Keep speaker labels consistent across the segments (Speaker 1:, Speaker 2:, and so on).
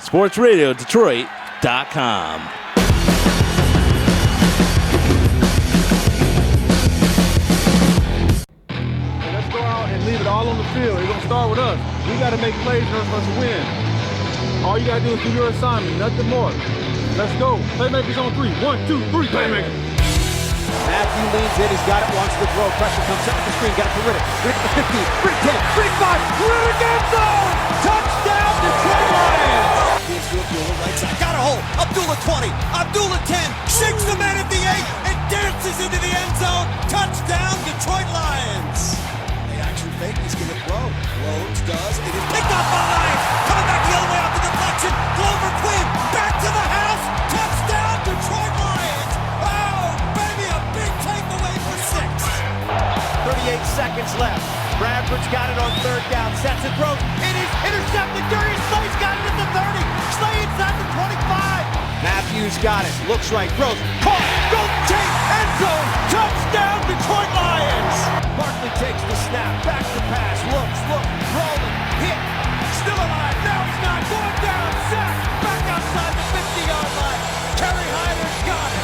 Speaker 1: sportsradiodetroit.com.
Speaker 2: Let's go out and leave it all on the field. It's going to start with us. We got to make plays in order for us to win. All you got to do is do your assignment, nothing more. Let's go. Playmakers on 3. 1, 2, 3, playmakers.
Speaker 3: Matthew leans in, he's got it, wants to throw. Pressure comes up the screen, got it to Riddick. Riddick to 15, Riddick 10, Riddick 5, Riddick end zone! Touchdown, Detroit Lions! Here's Abdullah right side, got a hole. Abdullah 20, Abdullah 10, shakes the man at the 8, and dances into the end zone. Touchdown, Detroit Lions! The action fake, he's gonna throw. Rhodes does, it is picked up by Lions. Coming back the other way off the deflection. Glover Quinn, back to the house. Touchdown, Detroit Lions! 38 seconds left. Bradford's got it on third down. Sets and throws. It is intercepted. Darius Slay's got it at the 30. Slay inside the 25. Matthews got it. Looks right. Throws. Caught. Golden Tate. End zone. Touchdown, Detroit Lions. Barkley takes the snap. Back to pass. Looks. Rolling. Hit. Still alive. Now he's not. Going down. Sack. Back outside the 50-yard line. Kerry Hyder's got it.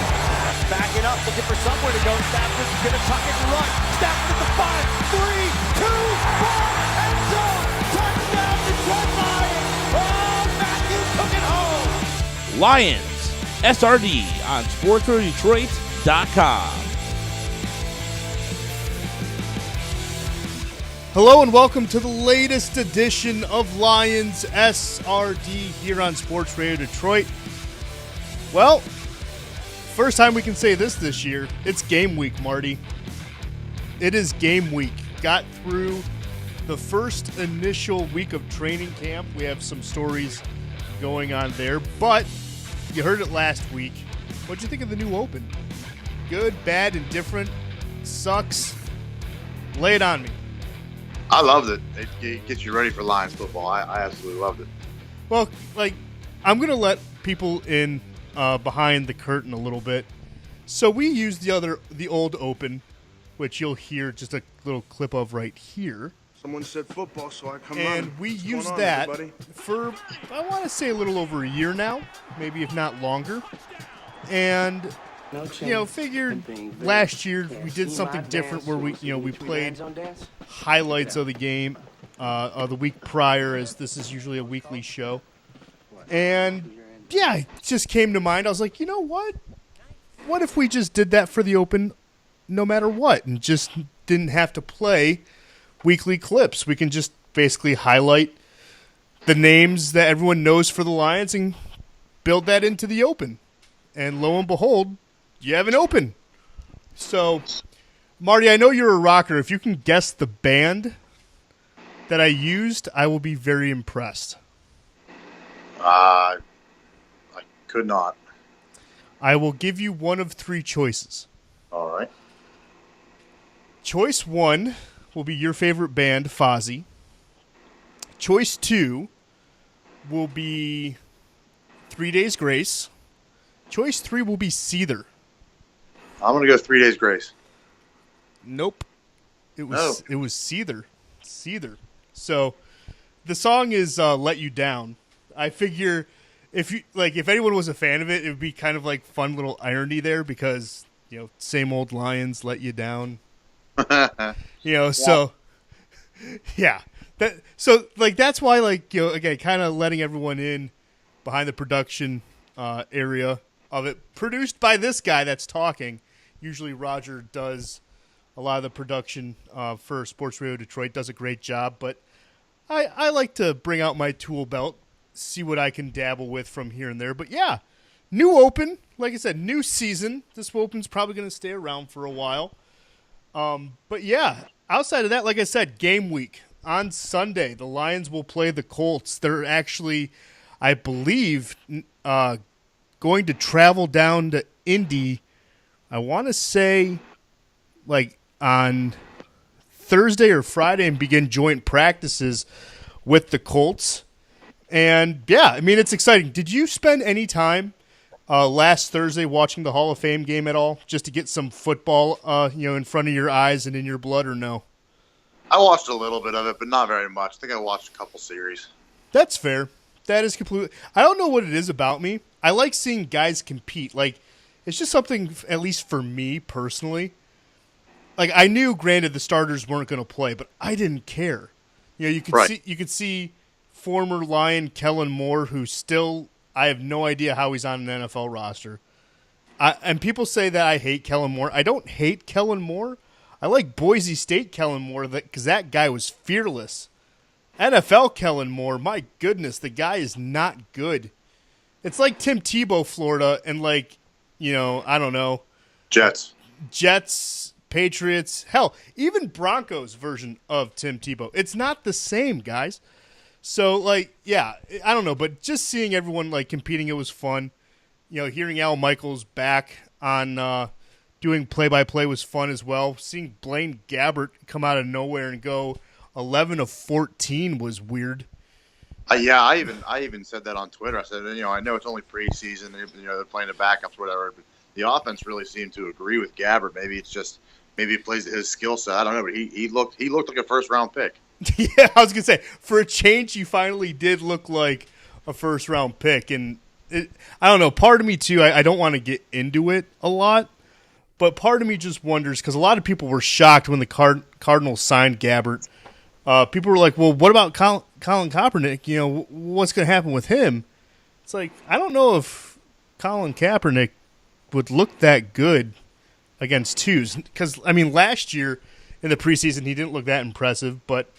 Speaker 3: Backing up, looking for somewhere to go. Stafford's gonna tuck it and run. Stafford at the 5, 3, 2, 1, end zone. Touchdown, Detroit Lions. Oh, Matthew took it home.
Speaker 1: Lions SRD on sportsradiodetroit.com.
Speaker 4: Hello and welcome to the latest edition of Lions SRD here on Sports Radio Detroit. Well, first time we can say this year, it's game week, Marty. It is game week. Got through the first initial week of training camp. We have some stories going on there, but you heard it last week. What'd you think of the new Open? Good, bad, indifferent, sucks? Lay it on me.
Speaker 5: I loved it. It gets you ready for Lions football. I absolutely loved it.
Speaker 4: Well, I'm going to let people in behind the curtain a little bit. So we used the old Open, which you'll hear just a little clip of right here.
Speaker 6: Someone said football, so I come on.
Speaker 4: And we used that for, I want to say, a little over a year now, maybe if not longer. And, figured last year we did something different where we played highlights of the game of the week prior, as this is usually a weekly show. And yeah, it just came to mind. I was like, you know what? What if we just did that for the Open no matter what and just didn't have to play weekly clips? We can just basically highlight the names that everyone knows for the Lions and build that into the Open. And lo and behold, you have an Open. So, Marty, I know you're a rocker. If you can guess the band that I used, I will be very impressed.
Speaker 5: I could not.
Speaker 4: I will give you one of three choices.
Speaker 5: All right.
Speaker 4: Choice 1 will be your favorite band, Fozzy. Choice 2 will be 3 Days Grace. Choice 3 will be Seether.
Speaker 5: I'm going to go 3 Days Grace.
Speaker 4: Nope. It was Seether. Seether. So the song is Let You Down. I figure if anyone was a fan of it, it would be kind of like fun little irony there because, same old Lions let you down. So yeah. That's why again, kind of letting everyone in behind the production area of it, produced by this guy that's talking. Usually Roger does a lot of the production for Sports Radio Detroit, does a great job, but I like to bring out my tool belt, see what I can dabble with from here and there. But yeah, new Open, like I said, new season. This Open's probably going to stay around for a while. But yeah, outside of that, like I said, game week. On Sunday, the Lions will play the Colts. They're actually, I believe, going to travel down to Indy, I want to say, on Thursday or Friday and begin joint practices with the Colts. And, yeah, I mean, it's exciting. Did you spend any time last Thursday watching the Hall of Fame game at all, just to get some football, in front of your eyes and in your blood, or no?
Speaker 5: I watched a little bit of it, but not very much. I think I watched a couple series.
Speaker 4: That's fair. That is completely. I don't know what it is about me. I like seeing guys compete. Like, it's just something, at least for me personally. Like, I knew, granted, the starters weren't going to play, but I didn't care. You know, you could see former Lion Kellen Moore, who still, I have no idea how he's on an NFL roster. And people say that I hate Kellen Moore. I don't hate Kellen Moore. I like Boise State Kellen Moore because that guy was fearless. NFL Kellen Moore, my goodness, the guy is not good. It's like Tim Tebow, Florida, and like, you know, I don't know. Jets, Patriots, hell, even Broncos version of Tim Tebow. It's not the same, guys. So, like, yeah, I don't know, but just seeing everyone, like, competing, it was fun. You know, hearing Al Michaels back on doing play-by-play was fun as well. Seeing Blaine Gabbert come out of nowhere and go 11 of 14 was weird.
Speaker 5: Yeah, I even said that on Twitter. I said, you know, I know it's only preseason, you know, they're playing the backups, whatever, but the offense really seemed to agree with Gabbert. Maybe he plays his skill set. I don't know, but he looked like a first-round pick.
Speaker 4: Yeah, I was going to say, for a change, he finally did look like a first-round pick. And I don't know, part of me, too, I don't want to get into it a lot, but part of me just wonders, because a lot of people were shocked when the Cardinals signed Gabbert. People were like, well, what about Colin Kaepernick? You know, what's going to happen with him? It's like, I don't know if Colin Kaepernick would look that good against twos. Because, I mean, last year in the preseason, he didn't look that impressive, but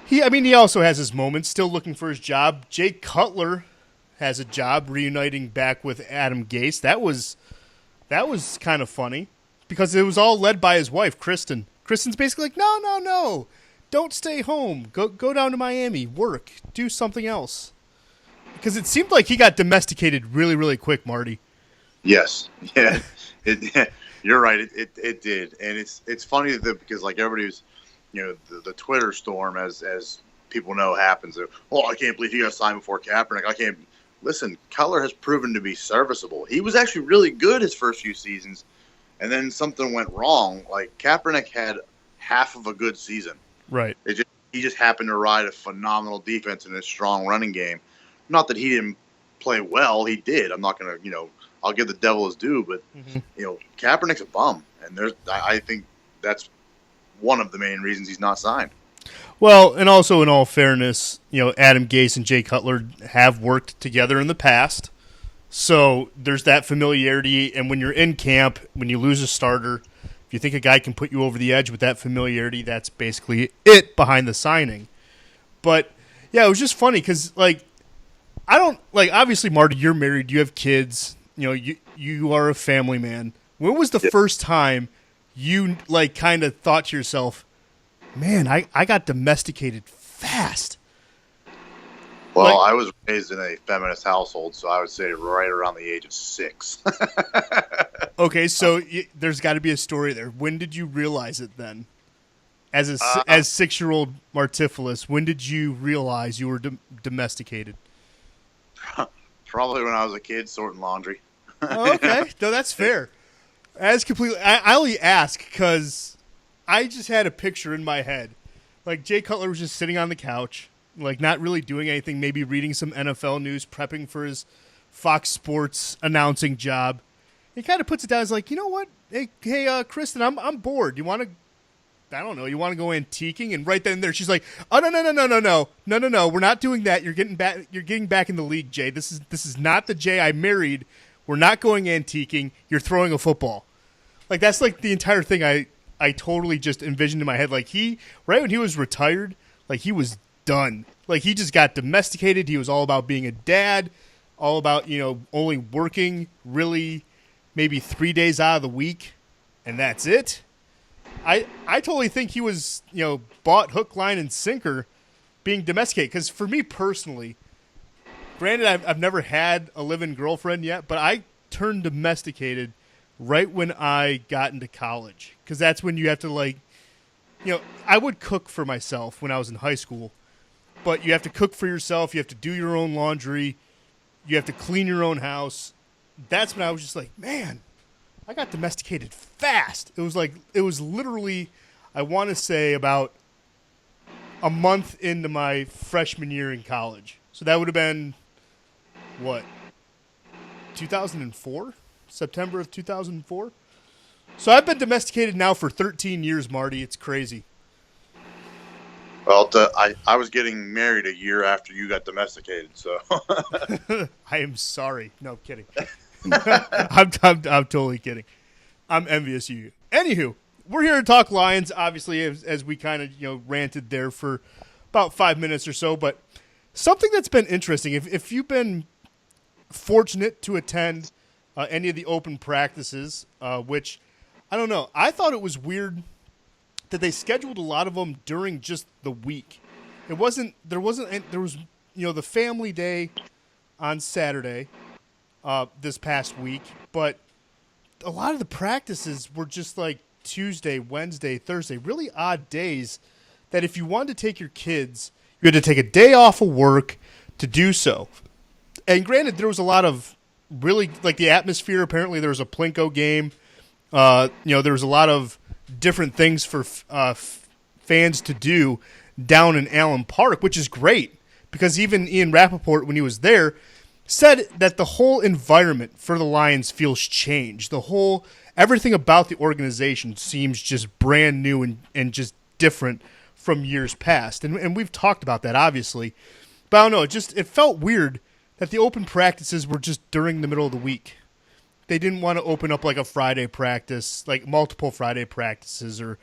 Speaker 4: he also has his moments, still looking for his job. Jay Cutler has a job reuniting back with Adam Gase. That was kind of funny because it was all led by his wife, Kristen. Kristen's basically like, no, don't stay home. Go down to Miami, work, do something else. Because it seemed like he got domesticated really, really quick, Marty.
Speaker 5: Yes, yeah, you're right. It did, and it's funny because like everybody was, you know, the Twitter storm as people know happens. Oh, I can't believe he got signed before Kaepernick. I can't. Listen, Cutler has proven to be serviceable. He was actually really good his first few seasons, and then something went wrong. Like Kaepernick had half of a good season.
Speaker 4: Right.
Speaker 5: He just happened to ride a phenomenal defense and a strong running game. Not that he didn't play well. He did. I'm not going to, you know, I'll give the devil his due, but, you know, Kaepernick's a bum. And I think that's one of the main reasons he's not signed.
Speaker 4: Well, and also in all fairness, you know, Adam Gase and Jay Cutler have worked together in the past. So there's that familiarity. And when you're in camp, when you lose a starter, if you think a guy can put you over the edge with that familiarity, that's basically it behind the signing. But, yeah, it was just funny because, like, I don't – like, obviously, Marty, you're married. You have kids. You know, you are a family man. When was the first time you, like, kind of thought to yourself, man, I got domesticated fast?
Speaker 5: Well,
Speaker 4: like,
Speaker 5: I was raised in a feminist household, so I would say right around the age of 6.
Speaker 4: Okay, so there's got to be a story there. When did you realize it then? As 6-year-old Martiphilus, when did you realize you were domesticated?
Speaker 5: Probably when I was a kid sorting laundry.
Speaker 4: Oh, okay, no, that's fair. As completely, I only ask because I just had a picture in my head. Like Jay Cutler was just sitting on the couch, like not really doing anything, maybe reading some NFL news, prepping for his Fox Sports announcing job. He kind of puts it down. He's like, you know what? Hey, Kristen, I'm bored. You want to? I don't know. You want to go antiquing? And right then and there, she's like, "Oh no! We're not doing that. You're getting back in the league, Jay. This is not the Jay I married. We're not going antiquing. You're throwing a football." Like that's like the entire thing. I totally just envisioned in my head. Like right when he was retired, like he was done. Like he just got domesticated. He was all about being a dad, all about only working really maybe 3 days out of the week, and that's it. I totally think he was, bought hook, line, and sinker being domesticated. Because for me personally, granted, I've never had a live-in girlfriend yet, but I turned domesticated right when I got into college. Because that's when you have to, I would cook for myself when I was in high school. But you have to cook for yourself. You have to do your own laundry. You have to clean your own house. That's when I was just like, man, I got domesticated fast. It was literally, I want to say about a month into my freshman year in college. So that would have been, what, 2004? September of 2004? So I've been domesticated now for 13 years, Marty. It's crazy.
Speaker 5: Well, I was getting married a year after you got domesticated, so.
Speaker 4: I am sorry. No, kidding. I'm totally kidding. I'm envious of you. Anywho, we're here to talk Lions, obviously, as we kind of ranted there for about 5 minutes or so. But something that's been interesting, if you've been fortunate to attend any of the open practices, which I don't know, I thought it was weird that they scheduled a lot of them during just the week. There was the family day on Saturday this past week, but a lot of the practices were just like Tuesday, Wednesday, Thursday, really odd days that if you wanted to take your kids, you had to take a day off of work to do so. And granted, there was a lot of really, like the atmosphere, apparently there was a Plinko game. There was a lot of different things for fans to do down in Allen Park, which is great because even Ian Rappaport, when he was there, said that the whole environment for the Lions feels changed. Everything about the organization seems just brand new and just different from years past. And we've talked about that, obviously. But I don't know, it felt weird that the open practices were just during the middle of the week. They didn't want to open up like a Friday practice, like multiple Friday practices or,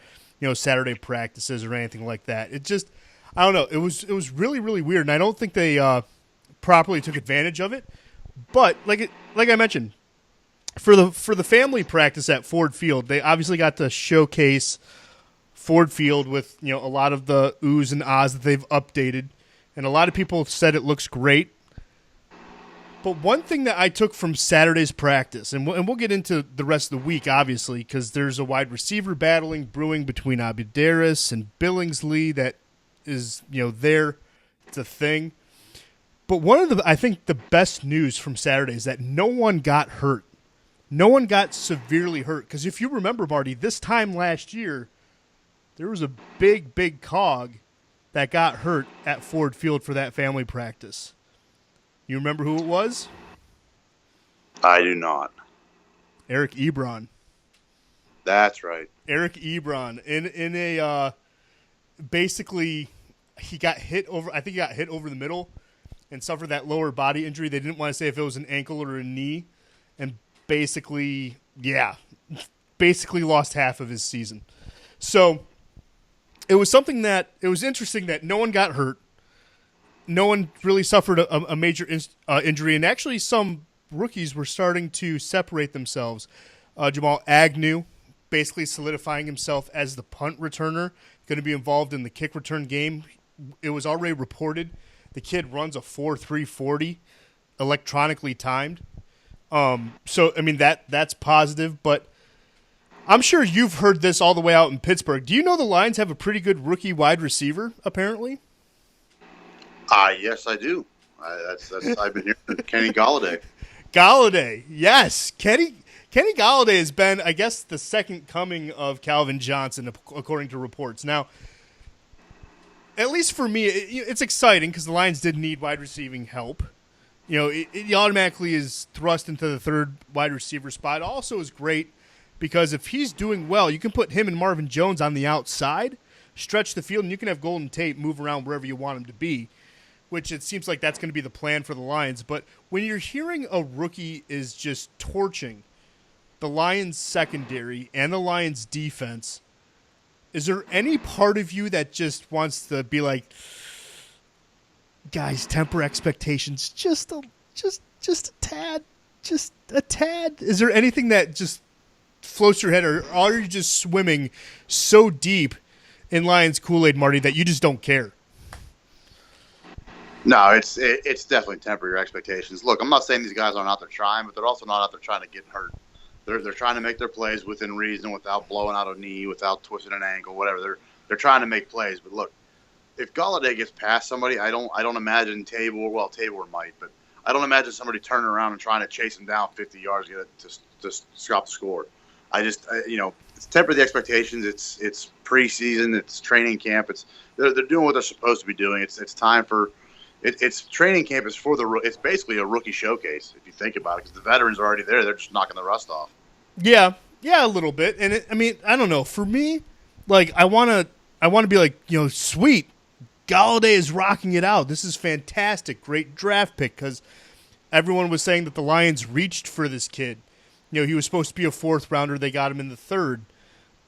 Speaker 4: Saturday practices or anything like that. It just, I don't know. It was really, really weird. And I don't think they properly took advantage of it. But like I mentioned, for the family practice at Ford Field, they obviously got to showcase Ford Field with, a lot of the oohs and ahs that they've updated. And a lot of people said it looks great. But one thing that I took from Saturday's practice, and we'll get into the rest of the week, obviously, because there's a wide receiver brewing between Abdiaris and Billingsley that is, there. It's a thing. But I think the best news from Saturday is that no one got hurt. No one got severely hurt. Because if you remember, Marty, this time last year, there was a big, big cog that got hurt at Ford Field for that family practice. You remember who it was?
Speaker 5: I do not.
Speaker 4: Eric Ebron.
Speaker 5: That's right.
Speaker 4: Eric Ebron in a basically he got hit over. I think he got hit over the middle and suffered that lower body injury. They didn't want to say if it was an ankle or a knee, and basically lost half of his season. So it was interesting that no one got hurt. No one really suffered a major injury, and actually some rookies were starting to separate themselves. Jamal Agnew basically solidifying himself as the punt returner, going to be involved in the kick return game. It was already reported the kid runs a 4.3 40, electronically timed. So, I mean, that's positive, but I'm sure you've heard this all the way out in Pittsburgh. Do you know the Lions have a pretty good rookie wide receiver, apparently?
Speaker 5: Yes, I do. I've been hearing Kenny Golladay.
Speaker 4: Golladay, yes. Kenny Golladay has been, I guess, the second coming of Calvin Johnson, according to reports. Now, at least for me, it's exciting because the Lions did need wide receiving help. It automatically is thrust into the third wide receiver spot. Also is great because if he's doing well, you can put him and Marvin Jones on the outside, stretch the field, and you can have Golden Tate move around wherever you want him to be, which it seems like that's going to be the plan for the Lions. But when you're hearing a rookie is just torching the Lions secondary and the Lions defense, is there any part of you that just wants to be like, guys, temper expectations just a tad? Just a tad? Is there anything that just floats your head, or are you just swimming so deep in Lions Kool-Aid, Marty, that you just don't care?
Speaker 5: No, it's definitely temper your expectations. Look, I'm not saying these guys aren't out there trying, but they're also not out there trying to get hurt. They're trying to make their plays within reason, without blowing out a knee, without twisting an ankle, whatever. They're trying to make plays. But look, if Golladay gets past somebody, I don't imagine Tabor might, but I don't imagine somebody turning around and trying to chase him down 50 yards to stop the score. It's temper the expectations. It's preseason. It's training camp. They're doing what they're supposed to be doing. It's time for it's training camp is it's basically a rookie showcase if you think about it, because the veterans are already there. They're just knocking the rust off.
Speaker 4: Yeah, a little bit. And I don't know. For me, like I want to be like, sweet. Golladay is rocking it out. This is fantastic. Great draft pick, because everyone was saying that the Lions reached for this kid. He was supposed to be a 4th rounder. They got him in the 3rd.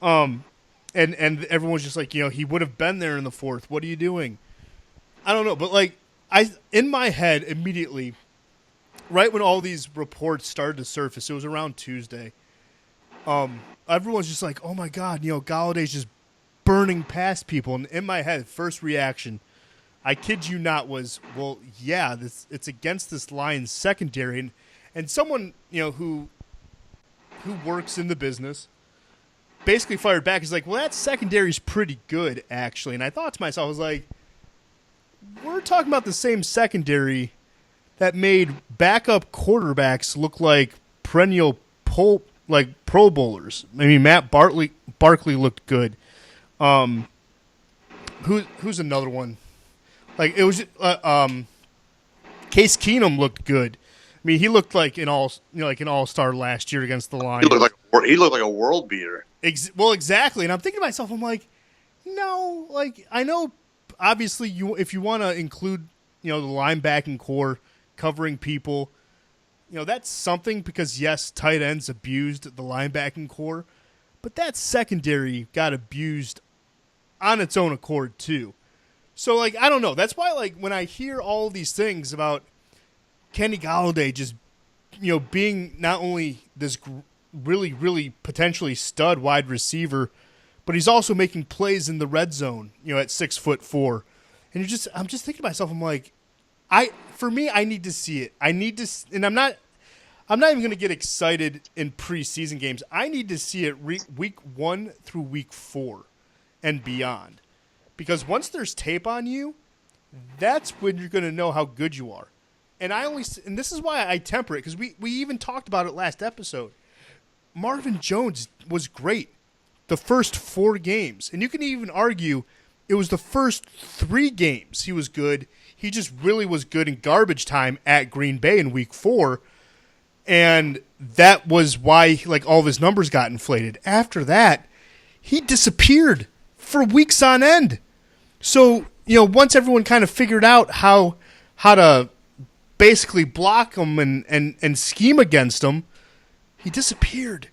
Speaker 4: And everyone was just like, he would have been there in the 4th. What are you doing? I don't know, but like in my head immediately, right when all these reports started to surface, it was around Tuesday. Everyone's just like, oh my God, Galladay's just burning past people. And in my head, first reaction, I kid you not, was, well, yeah, it's against this Lions secondary. And someone, who works in the business basically fired back. He's like, well, that secondary's pretty good, actually. And I thought to myself, I was like, we're talking about the same secondary that made backup quarterbacks look like perennial Pro Bowlers. I mean, Matt Barkley looked good. Who's another one? Like it was Case Keenum looked good. I mean, he looked like an all-star last year against the Lions.
Speaker 5: He looked like a world beater.
Speaker 4: Well, exactly. And I'm thinking to myself, I'm like, no, like I know. Obviously, if you want to include, the linebacking core covering people, that's something, because yes, tight ends abused the linebacking core, but that secondary got abused on its own accord too. So like, I don't know. That's why like when I hear all these things about Kenny Golladay just, being not only this really, really potentially stud wide receiver, but he's also making plays in the red zone, at 6'4", and I'm just thinking to myself, I'm like, I need to see it. And I'm not even going to get excited in preseason games. I need to see it week 1 through week 4 and beyond, because once there's tape on you, that's when you're going to know how good you are. And this is why I temper it, because we even talked about it last episode. Marvin Jones was great the first 4 games. And you can even argue it was the first 3 games he was good. He just really was good in garbage time at Green Bay in week 4. And that was why like all of his numbers got inflated. After that, he disappeared for weeks on end. So, once everyone kind of figured out how to basically block him and scheme against him, he disappeared.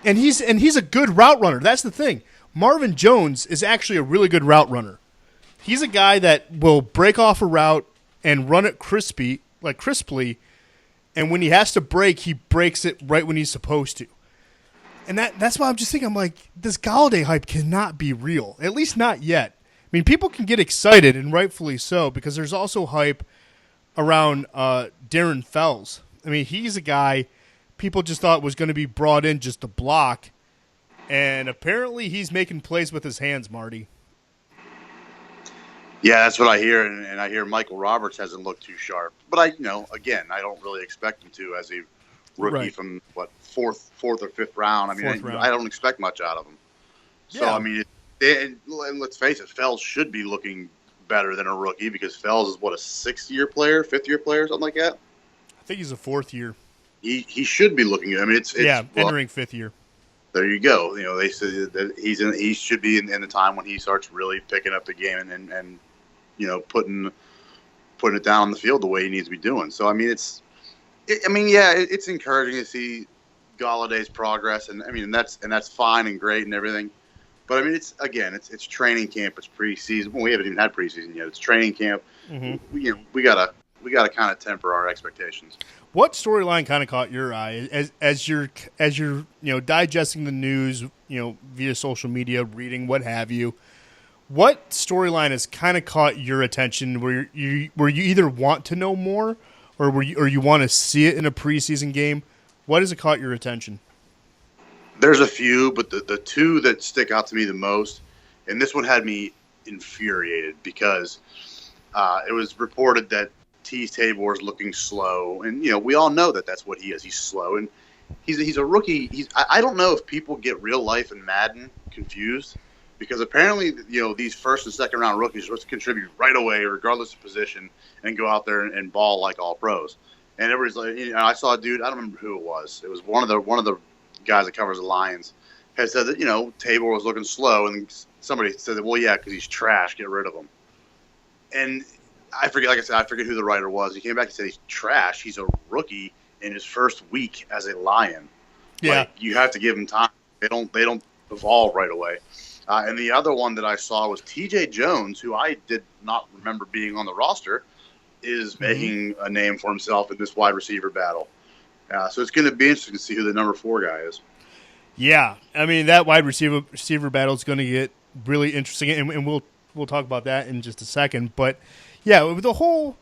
Speaker 4: And he's a good route runner. That's the thing. Marvin Jones is actually a really good route runner. He's a guy that will break off a route and run it crisply, and when he has to break, he breaks it right when he's supposed to. And that's why I'm just thinking, I'm like, this Golladay hype cannot be real, at least not yet. I mean, people can get excited, and rightfully so, because there's also hype around Darren Fells. I mean, he's a guy people just thought was going to be brought in just to block, and apparently he's making plays with his hands, Marty.
Speaker 5: Yeah, that's what I hear, and I hear Michael Roberts hasn't looked too sharp. But I don't really expect him to as a rookie from fourth or fifth round. I mean, I don't expect much out of him. So yeah. I mean, and let's face it, Fells should be looking better than a rookie, because Fells is a 6th-year player, 5th-year player, something like that.
Speaker 4: I think he's a 4th year.
Speaker 5: He should be looking good. I mean, it's
Speaker 4: entering 5th year.
Speaker 5: There you go. They say that he should be in the time when he starts really picking up the game and putting it down on the field the way he needs to be doing. So I mean, it's encouraging to see Golladay's progress, and I mean that's fine and great and everything. But I mean, it's training camp, it's preseason. Well, we haven't even had preseason yet. It's training camp. Mm-hmm. We gotta kind of temper our expectations.
Speaker 4: What storyline kind of caught your eye as you're digesting the news, via social media, reading, what have you? What storyline has kind of caught your attention where you either want to know more or you want to see it in a preseason game? What has it caught your attention?
Speaker 5: There's a few, but the 2 that stick out to me the most, and this one had me infuriated because it was reported that Teez Tabor is looking slow, and we all know that that's what he is. He's slow, and he's a rookie. I don't know if people get real life and Madden confused, because apparently, these first and second round rookies are supposed to contribute right away, regardless of position, and go out there and ball like all pros. And everybody's like, I saw a dude, I don't remember who it was. It was one of the guys that covers the Lions, had said that, Tabor was looking slow, and somebody said that, well, yeah, because he's trash, get rid of him. And I forget who the writer was. He came back and said he's trash. He's a rookie in his first week as a Lion.
Speaker 4: Yeah.
Speaker 5: Like, you have to give him time. They don't evolve right away. And the other one that I saw was TJ Jones, who I did not remember being on the roster, is making a name for himself in this wide receiver battle. So it's going to be interesting to see who the number 4 guy is.
Speaker 4: Yeah, I mean, that wide receiver battle is going to get really interesting, and we'll talk about that in just a second. But yeah, with the whole,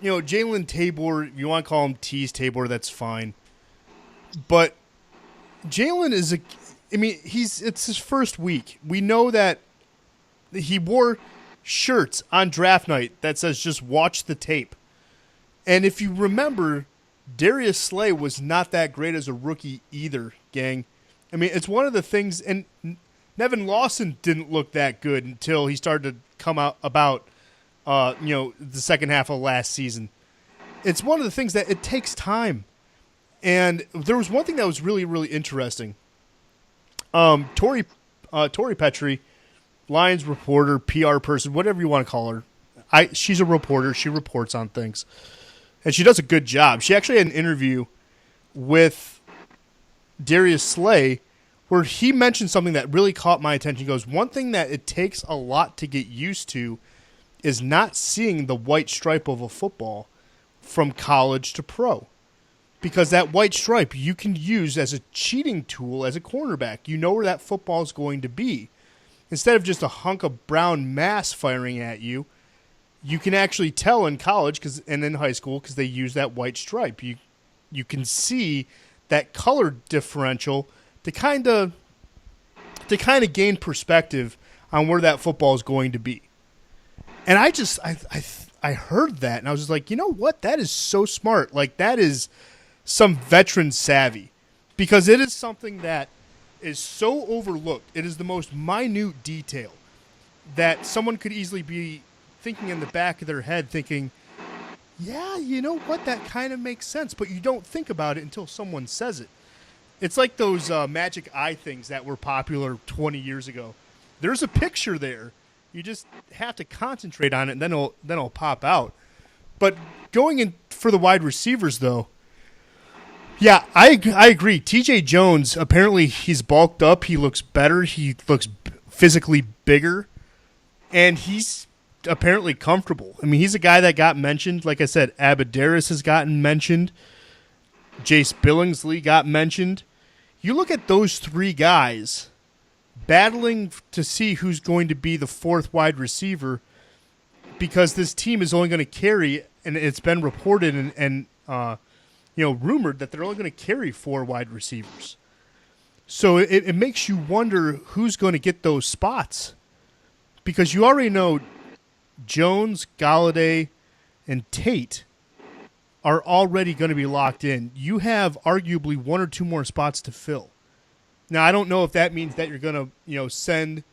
Speaker 4: Jalen Tabor, you want to call him Tease Tabor, that's fine. But Jalen is it's his first week. We know that he wore shirts on draft night that says just watch the tape. And if you remember, Darius Slay was not that great as a rookie either, gang. I mean, it's one of the things, and Nevin Lawson didn't look that good until he started to come out about, the second half of last season. It's one of the things that it takes time. And there was one thing that was really, really interesting. Tori Petrie, Lions reporter, PR person, whatever you want to call her. She's a reporter. She reports on things. And she does a good job. She actually had an interview with Darius Slay where he mentioned something that really caught my attention. He goes, one thing that it takes a lot to get used to is not seeing the white stripe of a football from college to pro. Because that white stripe you can use as a cheating tool as a cornerback. You know where that football is going to be. Instead of just a hunk of brown mass firing at you, you can actually tell in college and in high school because they use that white stripe. You can see that color differential to kind of gain perspective on where that football is going to be. And I heard that and I was just like, you know what? That is so smart. Like, that is some veteran savvy, because it is something that is so overlooked. It is the most minute detail that someone could easily be thinking in the back of their head, thinking, yeah, you know what, that kind of makes sense, but you don't think about it until someone says it. It's like those magic eye things that were popular 20 years ago. There's a picture there. You just have to concentrate on it, and then it'll pop out. But going in for the wide receivers, though, yeah, I agree. TJ Jones, apparently he's bulked up. He looks better. He looks physically bigger, and he's apparently comfortable. I mean, he's a guy that got mentioned. Like I said, Abadaris has gotten mentioned. Jace Billingsley got mentioned. You look at those 3 guys battling to see who's going to be the 4th wide receiver, because this team is only going to carry, and it's been reported and rumored that they're only going to carry 4 wide receivers. So it makes you wonder who's going to get those spots, because you already know Jones, Golladay, and Tate are already going to be locked in. You have arguably 1 or 2 more spots to fill. Now, I don't know if that means that you're going to, send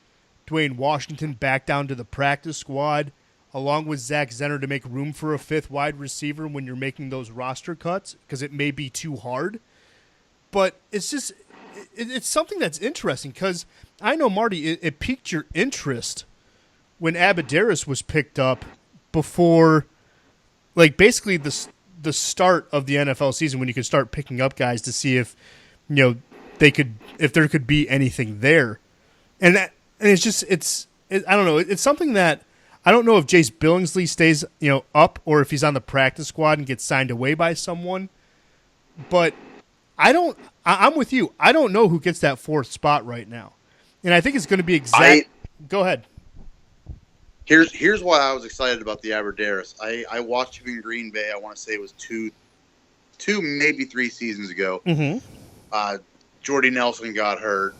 Speaker 4: Dwayne Washington back down to the practice squad along with Zach Zenner to make room for a 5th wide receiver when you're making those roster cuts, because it may be too hard. But it's just it's something that's interesting, because I know, Marty, it piqued your interest when Abadaris was picked up before, like, basically the start of the NFL season, when you could start picking up guys to see if, if there could be anything there. And it's I don't know. It's something that I don't know if Jace Billingsley stays, up, or if he's on the practice squad and gets signed away by someone. But I'm with you. I don't know who gets that 4th spot right now. And I think it's going to be Go ahead.
Speaker 5: Here's why I was excited about the Abadaris. I watched him in Green Bay. I want to say it was two, maybe 3 seasons ago.
Speaker 4: Mm-hmm.
Speaker 5: Jordy Nelson got hurt.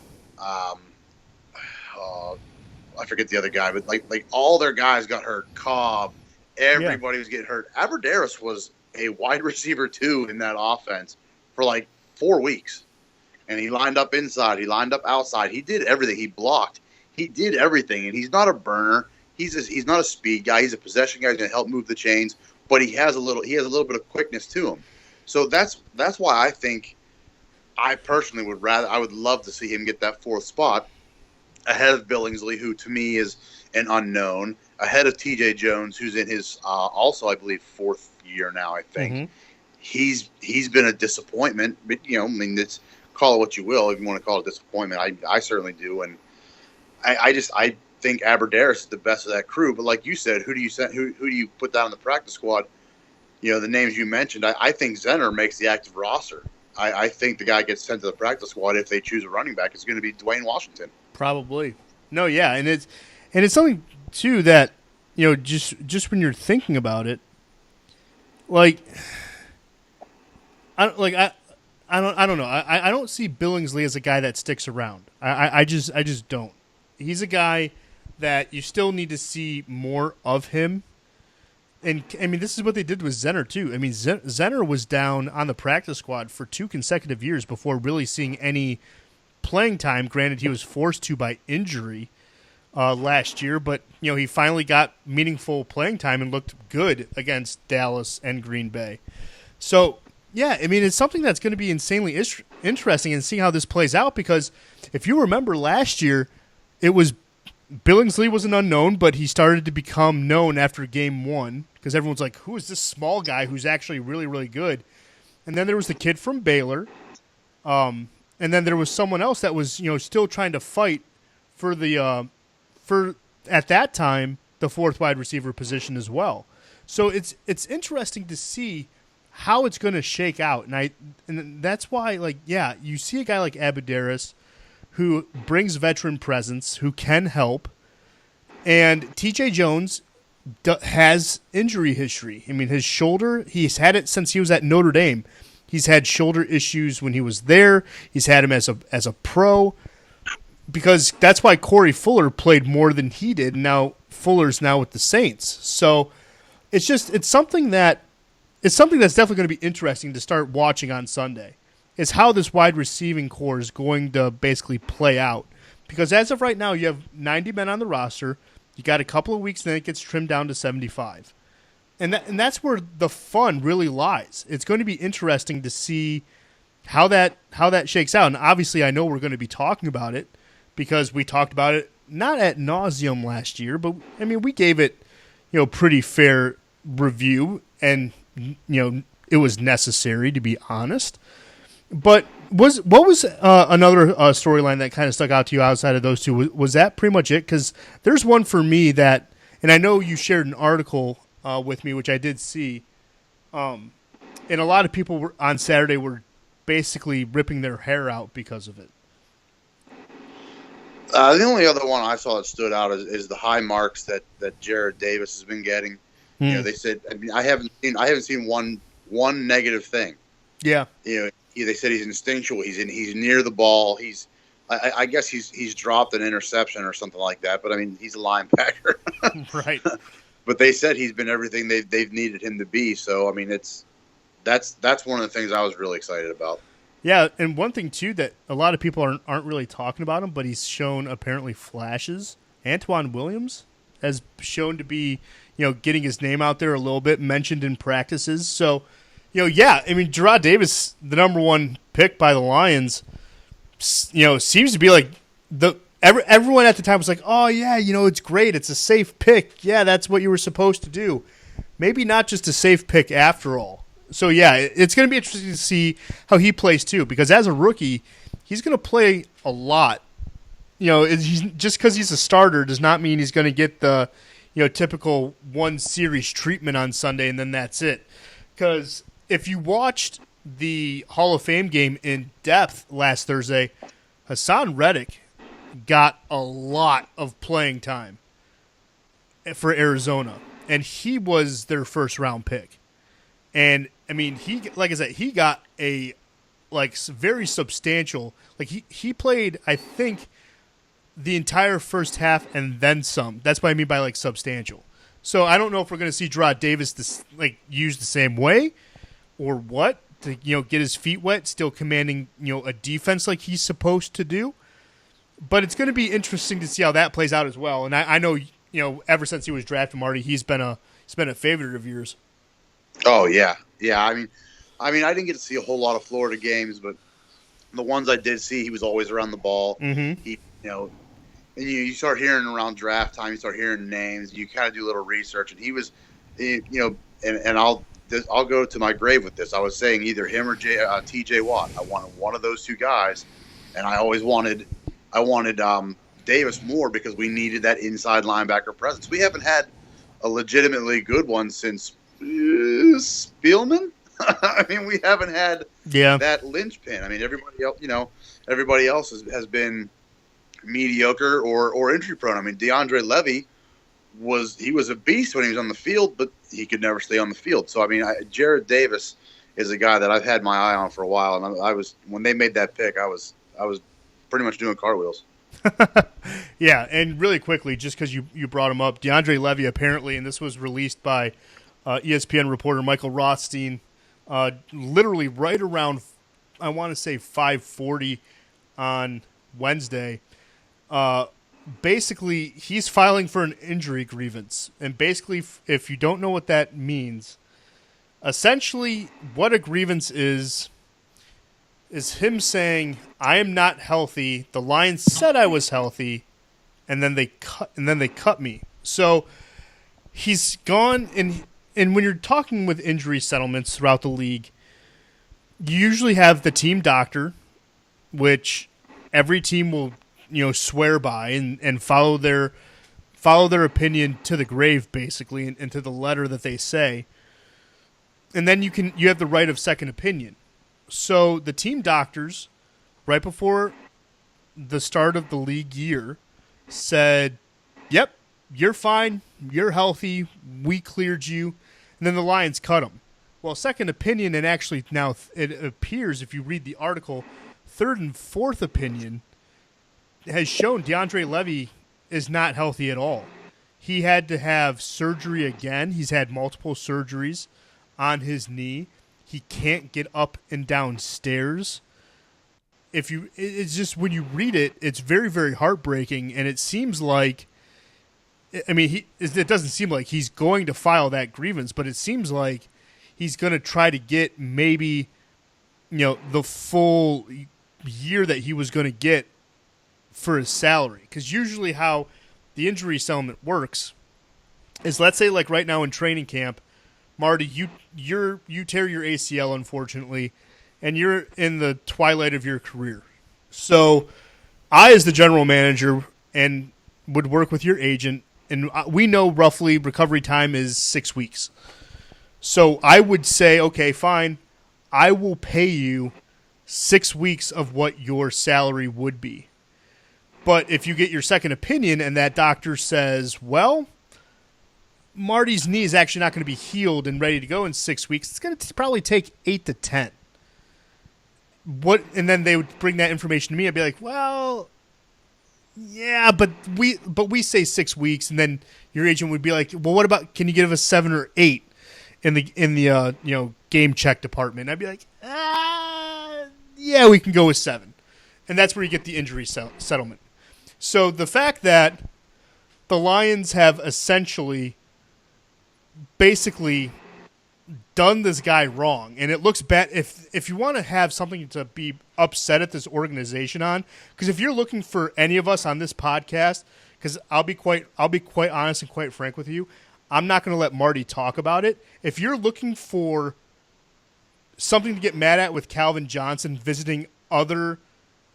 Speaker 5: I forget the other guy, but like all their guys got hurt. Cobb, everybody was getting hurt. Abadaris was a wide receiver 2 in that offense for like 4 weeks, and he lined up inside, he lined up outside, he did everything. He blocked. he did everything, and he's not a burner. He's not a speed guy. He's a possession guy. He's going to help move the chains, but he has a little bit of quickness to him. So that's why I think I personally would love to see him get that 4th spot ahead of Billingsley, who to me is an unknown, ahead of TJ Jones, who's in his also I believe 4th year now. I think he's been a disappointment, but I mean, it's call it what you will if you want to call it disappointment. I certainly do, and I think Aberdare is the best of that crew. But like you said, who do you put down in the practice squad? The names you mentioned. I think Zenner makes the active roster. I think the guy gets sent to the practice squad if they choose a running back. It's going to be Dwayne Washington.
Speaker 4: Probably. No, yeah, and it's something too that just when you're thinking about it, I don't know. I don't see Billingsley as a guy that sticks around. I just don't. He's a guy that you still need to see more of him. And, I mean, this is what they did with Zenner, too. I mean, Zenner was down on the practice squad for 2 consecutive years before really seeing any playing time. Granted, he was forced to by injury last year, but, he finally got meaningful playing time and looked good against Dallas and Green Bay. So, yeah, I mean, it's something that's going to be insanely interesting and see how this plays out, because if you remember last year, it was Billingsley was an unknown, but he started to become known after game 1 because everyone's like, who is this small guy who's actually really, really good? And then there was the kid from Baylor, and then there was someone else that was still trying to fight for the for at that time the 4th wide receiver position as well. So it's interesting to see how it's going to shake out, and that's why you see a guy like Abadaris who brings veteran presence, who can help, and TJ Jones has injury history. I mean, his shoulder, he's had it since he was at Notre Dame. He's had shoulder issues when he was there. He's had him as a pro, because that's why Corey Fuller played more than he did. Now Fuller's now with the Saints. So it's something that's definitely going to be interesting to start watching on Sunday, is how this wide receiving core is going to basically play out. Because as of right now, you have 90 men on the roster. You got a couple of weeks, then it gets trimmed down to 75. And that's where the fun really lies. It's going to be interesting to see how that shakes out. And obviously, I know we're going to be talking about it because we talked about it not ad nauseum last year, but I mean, we gave it, pretty fair review, and it was necessary, to be honest. But what was another storyline that kind of stuck out to you outside of those two? Was that pretty much it? Because there's one for me that, and I know you shared an article with me, which I did see, and a lot of people on Saturday were basically ripping their hair out because of it.
Speaker 5: The only other one I saw that stood out is the high marks that Jared Davis has been getting. They said, I haven't seen one negative thing. Yeah. They said he's instinctual. He's near the ball. I guess he's dropped an interception or something like that. But I mean, he's a linebacker,
Speaker 4: right?
Speaker 5: But they said he's been everything they've needed him to be. So I mean, that's one of the things I was really excited about.
Speaker 4: Yeah, and one thing too that a lot of people aren't really talking about him, but he's shown apparently flashes. Antoine Williams has shown to be getting his name out there a little bit, mentioned in practices. So. Yeah, I mean, Jarrad Davis, the number 1 pick by the Lions, seems to be like everyone at the time was like, oh, yeah, it's great. It's a safe pick. Yeah, that's what you were supposed to do. Maybe not just a safe pick after all. So, yeah, it's going to be interesting to see how he plays, too, because as a rookie, he's going to play a lot. Just because he's a starter does not mean he's going to get the, typical one series treatment on Sunday and then that's it. Because if you watched the Hall of Fame game in depth last Thursday, Hassan Reddick got a lot of playing time for Arizona, and he was their first-round pick. And, I mean, he got a, very substantial – he played, I think, the entire first half and then some. That's what I mean by, substantial. So I don't know if we're going to see Jarrad Davis used the same way or what to get his feet wet, still commanding a defense like he's supposed to do. But it's going to be interesting to see how that plays out as well. And I know, ever since he was drafted, Marty, he's been a favorite of yours.
Speaker 5: Oh yeah. I mean, I didn't get to see a whole lot of Florida games, but the ones I did see, he was always around the ball.
Speaker 4: Mm-hmm.
Speaker 5: He, and you start hearing around draft time, you start hearing names, you kind of do a little research, and he was, and I'll go to my grave with this. I was saying either him or T.J. Watt. I wanted one of those two guys, and I always wanted Davis more because we needed that inside linebacker presence. We haven't had a legitimately good one since Spielman. I mean, we haven't had that linchpin. I mean, everybody else has been mediocre or injury prone. I mean, DeAndre Levy was a beast when he was on the field, but he could never stay on the field. So I mean, Jared Davis is a guy that I've had my eye on for a while, and I was when they made that pick, I was pretty much doing cartwheels.
Speaker 4: Yeah, and really quickly, just because you brought him up, DeAndre Levy apparently, and this was released by ESPN reporter Michael Rothstein, literally right around, I want to say 5:40 on Wednesday. Basically, he's filing for an injury grievance, and basically, if you don't know what that means, essentially, what a grievance is him saying, "I am not healthy. The Lions said I was healthy, and then they cut me." So he's gone, and when you're talking with injury settlements throughout the league, you usually have the team doctor, which every team will swear by and follow their opinion to the grave, basically, and to the letter that they say. And then you have the right of second opinion. So the team doctors, right before the start of the league year, said, "Yep, you're fine, you're healthy, we cleared you," and then the Lions cut him. Well, second opinion, and actually now it appears, if you read the article, third and fourth opinion has shown DeAndre Levy is not healthy at all. He had to have surgery again. He's had multiple surgeries on his knee. He can't get up and down stairs. It's just when you read it, it's very, very heartbreaking, and it seems like, I mean, it doesn't seem like he's going to file that grievance, but it seems like he's going to try to get maybe, the full year that he was going to get for his salary. Because usually how the injury settlement works is, let's say like right now in training camp, Marty, you tear your ACL, unfortunately, and you're in the twilight of your career. So I, as the general manager, and would work with your agent, and we know roughly recovery time is 6 weeks. So I would say, okay, fine, I will pay you 6 weeks of what your salary would be. But if you get your second opinion and that doctor says, well, Marty's knee is actually not going to be healed and ready to go in 6 weeks, it's going to probably take 8 to 10. And then they would bring that information to me. I'd be like, well, yeah, but we say 6 weeks, and then your agent would be like, well, what about, can you give us 7 or 8 in the game check department? And I'd be like, yeah, we can go with 7. And that's where you get the injury settlement. So the fact that the Lions have essentially basically done this guy wrong, and it looks bad. If you want to have something to be upset at this organization on, because if you're looking for any of us on this podcast, because I'll be quite honest and quite frank with you, I'm not going to let Marty talk about it. If you're looking for something to get mad at with Calvin Johnson visiting other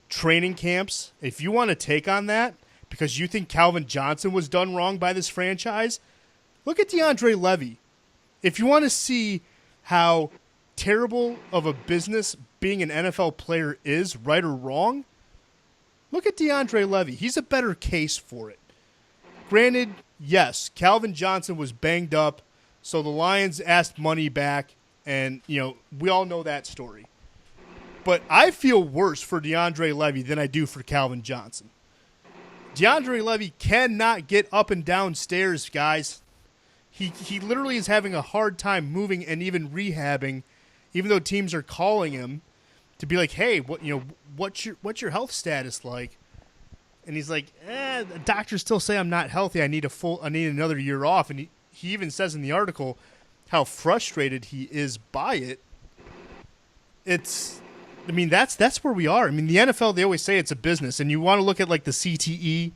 Speaker 4: training camps, if you want to take on that because you think Calvin Johnson was done wrong by this franchise, look at DeAndre Levy. If you want to see how terrible of a business being an NFL player is, right or wrong, look at DeAndre Levy. He's a better case for it. Granted, yes, Calvin Johnson was banged up, so the Lions asked money back, and we all know that story. But I feel worse for DeAndre Levy than I do for Calvin Johnson. DeAndre Levy cannot get up and down stairs, guys. He literally is having a hard time moving and even rehabbing, even though teams are calling him to be like, hey, what's your health status like? And he's like, the doctors still say I'm not healthy. I need another year off. And he even says in the article how frustrated he is by it. That's where we are. I mean, the NFL, they always say it's a business. And you want to look at like the CTE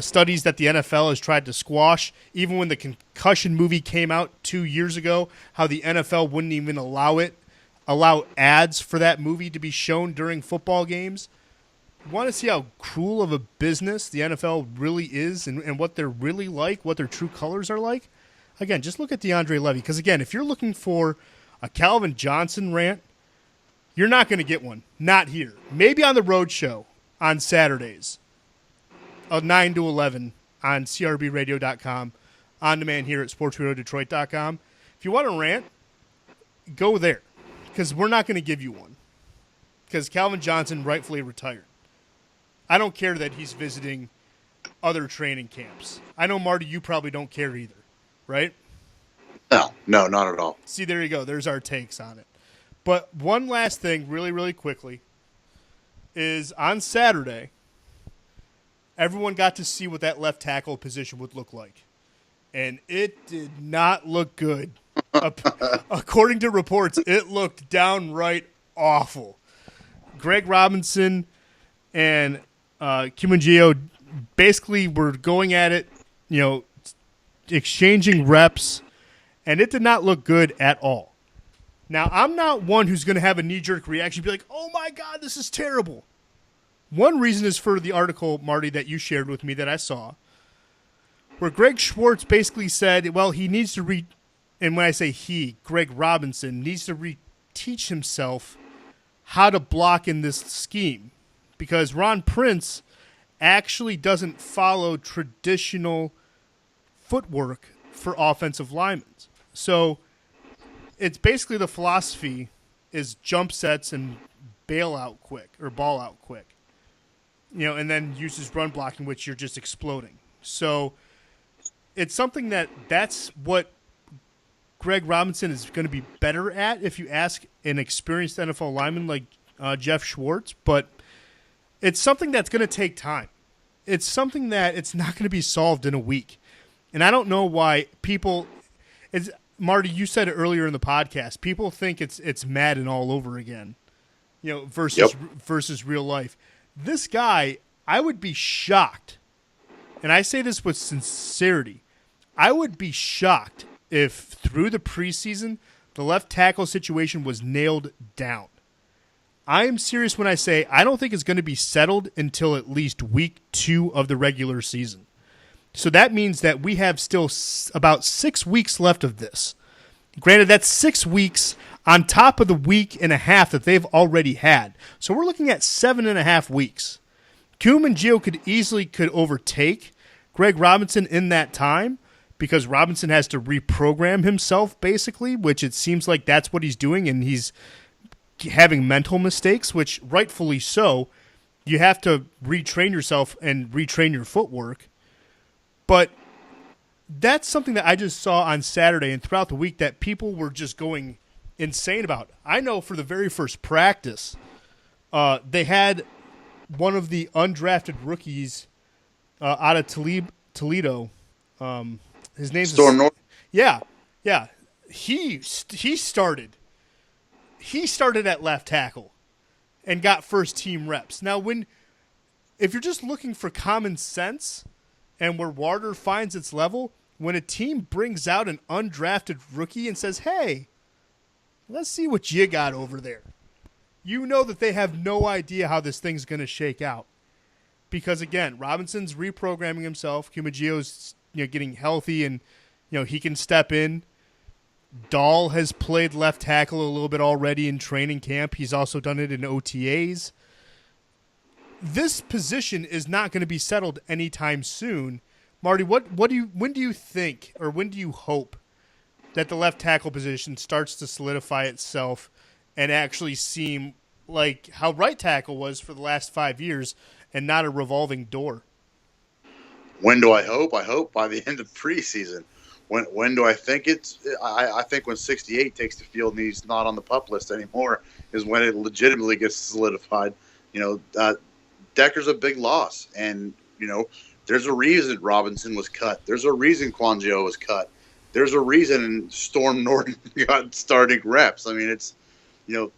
Speaker 4: studies that the NFL has tried to squash. Even when the concussion movie came out 2 years ago, how the NFL wouldn't even allow ads for that movie to be shown during football games. You want to see how cruel of a business the NFL really is and what they're really like, what their true colors are like? Again, just look at DeAndre Levy. Because, again, if you're looking for a Calvin Johnson rant, you're not going to get one. Not here. Maybe on the road show on Saturdays, 9 to 11 on crbradio.com, on demand here at sportsradiodetroit.com. If you want to rant, go there. Because we're not going to give you one. Because Calvin Johnson rightfully retired. I don't care that he's visiting other training camps. I know, Marty, you probably don't care either, right?
Speaker 5: No, not at all.
Speaker 4: See, there you go. There's our takes on it. But one last thing, really, really quickly, is on Saturday, everyone got to see what that left tackle position would look like. And it did not look good. According to reports, it looked downright awful. Greg Robinson and Kimungio basically were going at it, exchanging reps, and it did not look good at all. Now, I'm not one who's going to have a knee-jerk reaction and be like, oh, my God, this is terrible. One reason is for the article, Marty, that you shared with me that I saw, where Greg Schwartz basically said, well, he needs to and when I say he, Greg Robinson, needs to reteach himself how to block in this scheme. Because Ron Prince actually doesn't follow traditional footwork for offensive linemen. So it's basically the philosophy is jump sets and ball out quick, and then uses run blocking, which you're just exploding. So it's something that's what Greg Robinson is going to be better at if you ask an experienced NFL lineman like Jeff Schwartz, but it's something that's going to take time. It's something that it's not going to be solved in a week. And I don't know why Marty, you said it earlier in the podcast, people think it's Madden all over again, versus real life. This guy, I would be shocked, and I say this with sincerity, I would be shocked if through the preseason the left tackle situation was nailed down. I am serious when I say I don't think it's going to be settled until at least week 2 of the regular season. So that means that we have still about 6 weeks left of this. Granted, that's 6 weeks on top of the week and a half that they've already had. So we're looking at 7.5 weeks. Coombe and Gio could overtake Greg Robinson in that time because Robinson has to reprogram himself, basically, which it seems like that's what he's doing, and he's having mental mistakes, which rightfully so. You have to retrain yourself and retrain your footwork. But that's something that I just saw on Saturday and throughout the week that people were just going insane about. I know for the very first practice, they had one of the undrafted rookies out of Toledo. His name's
Speaker 5: Storm North.
Speaker 4: Yeah. He started at left tackle and got first team reps. Now, if you're just looking for common sense and where Warder finds its level, when a team brings out an undrafted rookie and says, hey, let's see what you got over there, you know that they have no idea how this thing's going to shake out. Because, again, Robinson's reprogramming himself. Kimagio's getting healthy and he can step in. Dahl has played left tackle a little bit already in training camp. He's also done it in OTAs. This position is not going to be settled anytime soon. Marty, when do you think, or when do you hope that the left tackle position starts to solidify itself and actually seem like how right tackle was for the last 5 years and not a revolving door?
Speaker 5: When do I hope? I hope by the end of preseason. When do I think it's? I think when 68 takes the field and he's not on the PUP list anymore is when it legitimately gets solidified. Decker's a big loss, and there's a reason Robinson was cut. There's a reason Quangio was cut. There's a reason Storm Norton got starting reps. I mean, it's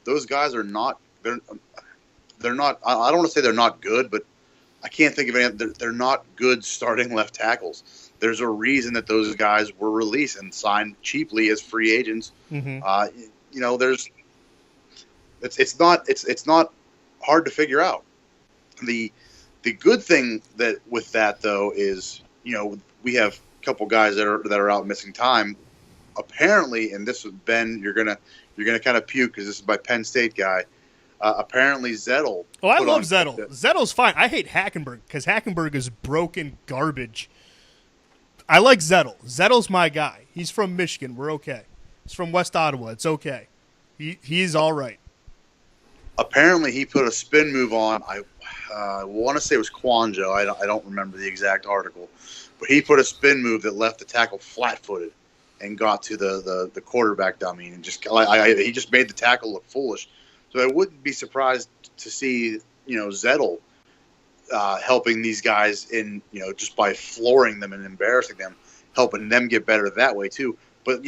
Speaker 5: those guys are not they're not. I don't want to say they're not good, but I can't think of any. They're not good starting left tackles. There's a reason that those guys were released and signed cheaply as free agents.
Speaker 4: Mm-hmm.
Speaker 5: It's not hard to figure out. The good thing with that though is we have a couple guys that are out missing time. Apparently, and this was Ben, you're gonna kind of puke because this is my Penn State guy. Apparently Zettel.
Speaker 4: Oh, I love Zettel. Zettel's fine. I hate Hackenberg because Hackenberg is broken garbage. I like Zettel. Zettel's my guy. He's from Michigan. We're okay. He's from West Ottawa. It's okay. He's all right.
Speaker 5: Apparently, he put a spin move on. I want to say it was Quangio. I don't remember the exact article, but he put a spin move that left the tackle flat-footed and got to the quarterback dummy, and he just made the tackle look foolish. So I wouldn't be surprised to see Zettel helping these guys in just by flooring them and embarrassing them, helping them get better that way too. But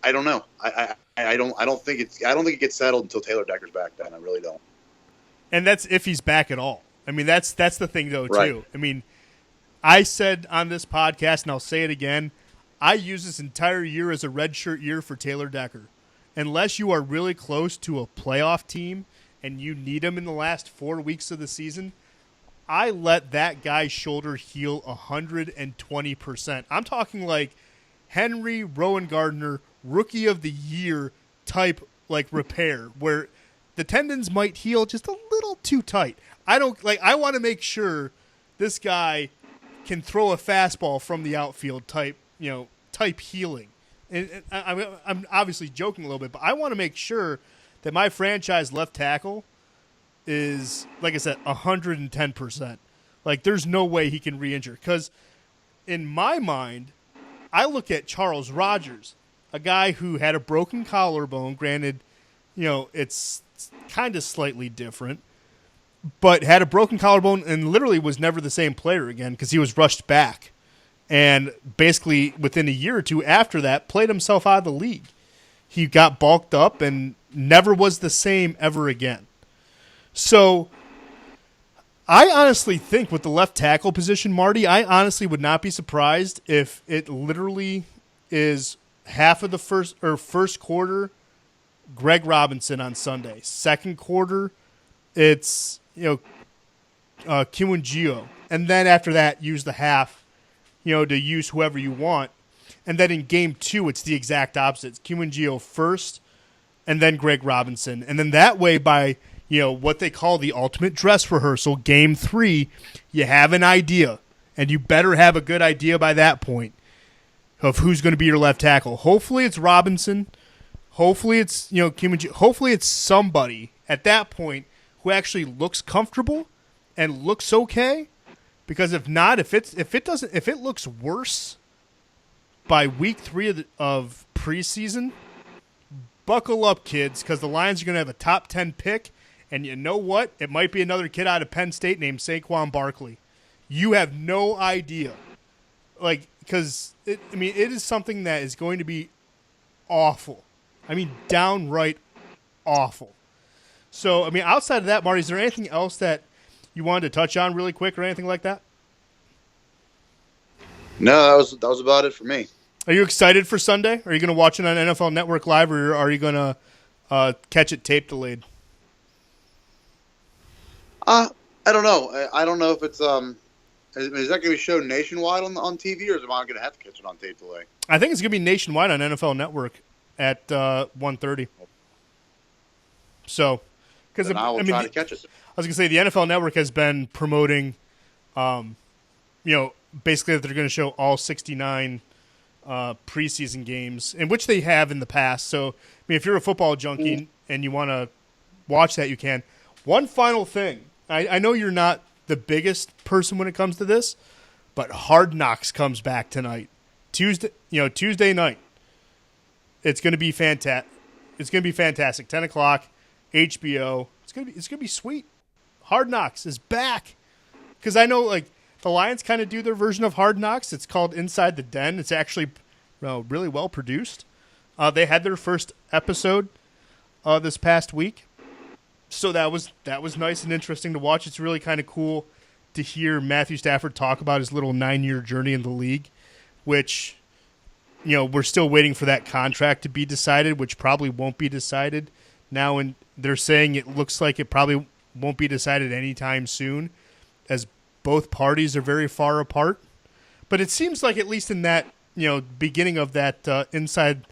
Speaker 5: I don't know. I don't think it gets settled until Taylor Decker's back. Then I really don't.
Speaker 4: And that's if he's back at all. I mean, that's the thing though too.
Speaker 5: Right.
Speaker 4: I mean, I said on this podcast, and I'll say it again. I use this entire year as a redshirt year for Taylor Decker. Unless you are really close to a playoff team and you need him in the last 4 weeks of the season, I let that guy's shoulder heal 120%. I'm talking like Henry Rowan Gardner, rookie of the year type repair, where the tendons might heal just a little too tight. I want to make sure this guy can throw a fastball from the outfield type healing. And I'm obviously joking a little bit, but I want to make sure that my franchise left tackle is, like I said, 110%. There's no way he can re-injure. Because in my mind, I look at Charles Rogers, a guy who had a broken collarbone. Granted, it's kind of slightly different, but had a broken collarbone and literally was never the same player again because he was rushed back. And basically, within a year or two after that, played himself out of the league. He got bulked up and never was the same ever again. So, I honestly think with the left tackle position, Marty, I honestly would not be surprised if it literally is half of the first quarter, Greg Robinson on Sunday. Second quarter, it's Quangio. And then after that, use the half to use whoever you want. And then in game 2, it's the exact opposite. It's Quangio first, and then Greg Robinson. And then that way by, what they call the ultimate dress rehearsal, game 3, you have an idea. And you better have a good idea by that point of who's going to be your left tackle. Hopefully it's Robinson. Hopefully it's, Quangio. Hopefully it's somebody at that point who actually looks comfortable and looks okay. Because if not, if it looks worse by week 3 of preseason, buckle up, kids, because the Lions are going to have a top 10 pick, and you know what? It might be another kid out of Penn State named Saquon Barkley. You have no idea, because it is something that is going to be awful. I mean, downright awful. So, outside of that, Marty, is there anything else that you wanted to touch on really quick or anything like that?
Speaker 5: No, that was about it for me.
Speaker 4: Are you excited for Sunday? Are you going to watch it on NFL Network Live, or are you going to catch it tape delayed?
Speaker 5: I don't know. I don't know if it's is that going to be shown nationwide on TV, or am I going to have to catch it on tape delay?
Speaker 4: I think it's going to be nationwide on NFL Network at 1:30. So, because
Speaker 5: I will try to catch it.
Speaker 4: I was going to say the NFL Network has been promoting, basically that they're going to show all 69 preseason games, in which they have in the past. So, if you're a football junkie and you want to watch that, you can. One final thing. I know you're not the biggest person when it comes to this, but Hard Knocks comes back tonight. Tuesday night. It's going to be fantastic. It's going to be fantastic. 10 o'clock, HBO. It's going to be sweet. Hard Knocks is back. Because I know, like, the Lions kind of do their version of Hard Knocks. It's called Inside the Den. It's actually really well produced. They had their first episode this past week. So that was nice and interesting to watch. It's really kind of cool to hear Matthew Stafford talk about his little 9-year journey in the league, which, we're still waiting for that contract to be decided, which probably won't be decided now. And they're saying it looks like it probably won't be decided anytime soon, as both parties are very far apart. But it seems like, at least in that, beginning of that inside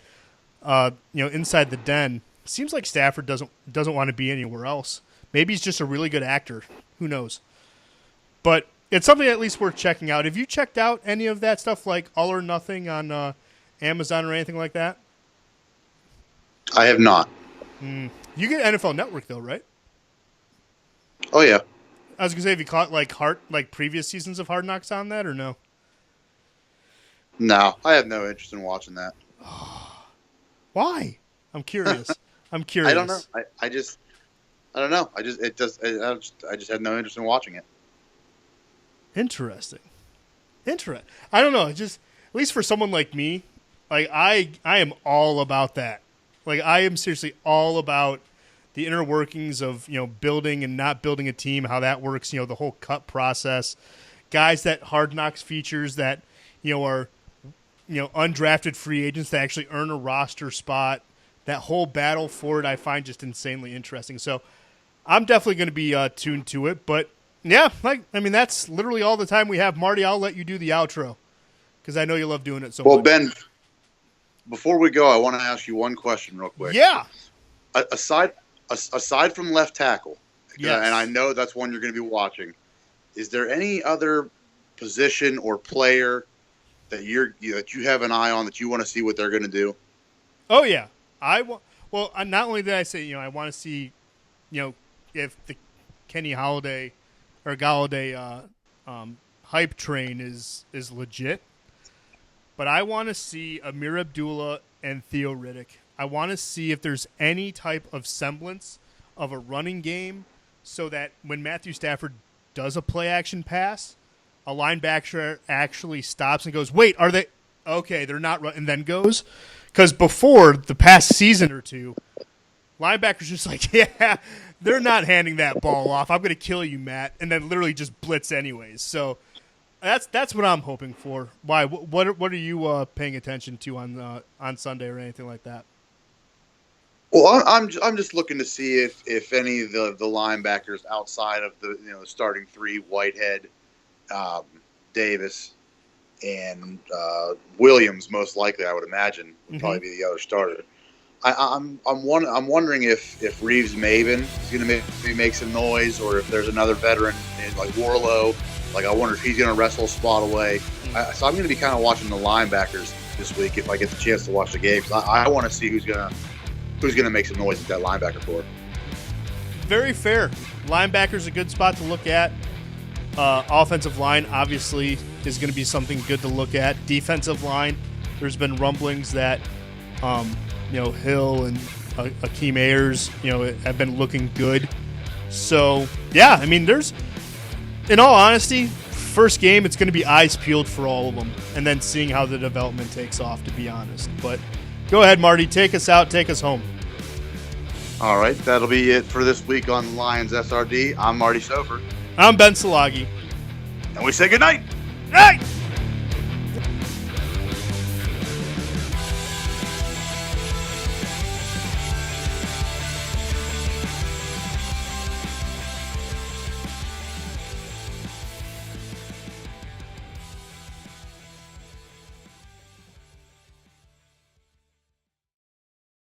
Speaker 4: the den, seems like Stafford doesn't want to be anywhere else. Maybe he's just a really good actor. Who knows? But it's something at least worth checking out. Have you checked out any of that stuff, like All or Nothing on Amazon or anything like that?
Speaker 5: I have not.
Speaker 4: You get NFL Network though, right?
Speaker 5: Oh yeah.
Speaker 4: I was gonna say, have you caught like previous seasons of Hard Knocks on that, or no?
Speaker 5: No, I have no interest in watching that.
Speaker 4: Why? I'm curious. I'm curious.
Speaker 5: I don't know. I don't know. I just have no interest in watching it.
Speaker 4: Interesting. I don't know. It just, at least for someone like me, like I am all about that. Like, I am seriously all about the inner workings of, building and not building a team, how that works, the whole cut process. Guys that Hard Knocks features that, are, undrafted free agents that actually earn a roster spot. That whole battle for it I find just insanely interesting. So I'm definitely going to be tuned to it. But, yeah, that's literally all the time we have. Marty, I'll let you do the outro because I know you love doing it so much.
Speaker 5: Well, Ben, before we go, I want to ask you one question real quick.
Speaker 4: Yeah.
Speaker 5: Aside from left tackle,
Speaker 4: yes,
Speaker 5: and I know that's one you're going to be watching, is there any other position or player that you have an eye on that you want to see what they're going to do?
Speaker 4: Oh, yeah. Not only did I say, I want to see, if the Kenny Golladay or Golladay hype train is legit, but I want to see Amir Abdullah and Theo Riddick. I want to see if there's any type of semblance of a running game so that when Matthew Stafford does a play-action pass, a linebacker actually stops and goes, wait, are they – okay, they're not – and then goes. Because before the past season or two, linebackers just like, yeah, they're not handing that ball off. I'm going to kill you, Matt, and then literally just blitz anyways. So that's what I'm hoping for. Why? What are you paying attention to on Sunday or anything like that?
Speaker 5: Well, I'm just looking to see if any of the linebackers outside of the starting three, Whitehead, Davis, and Williams, most likely, I would imagine, would probably be the other starter. I'm wondering if Reeves Maven is going to maybe make some noise, or if there's another veteran like Warlow. Like, I wonder if he's going to wrestle a spot away. So I'm going to be kind of watching the linebackers this week if I get the chance to watch the game. Because I want to see who's going to make some noise at that linebacker core.
Speaker 4: Very fair. Linebacker's a good spot to look at. Offensive line, obviously, is going to be something good to look at. Defensive line, there's been rumblings that, Hill and Akeem Ayers, have been looking good. So, yeah, there's, in all honesty, first game, it's going to be eyes peeled for all of them, and then seeing how the development takes off, to be honest. But go ahead, Marty. Take us out. Take us home.
Speaker 5: All right. That'll be it for this week on Lions SRD. I'm Marty Sofer.
Speaker 4: I'm Ben Salagi.
Speaker 5: And we say good night.
Speaker 4: Night!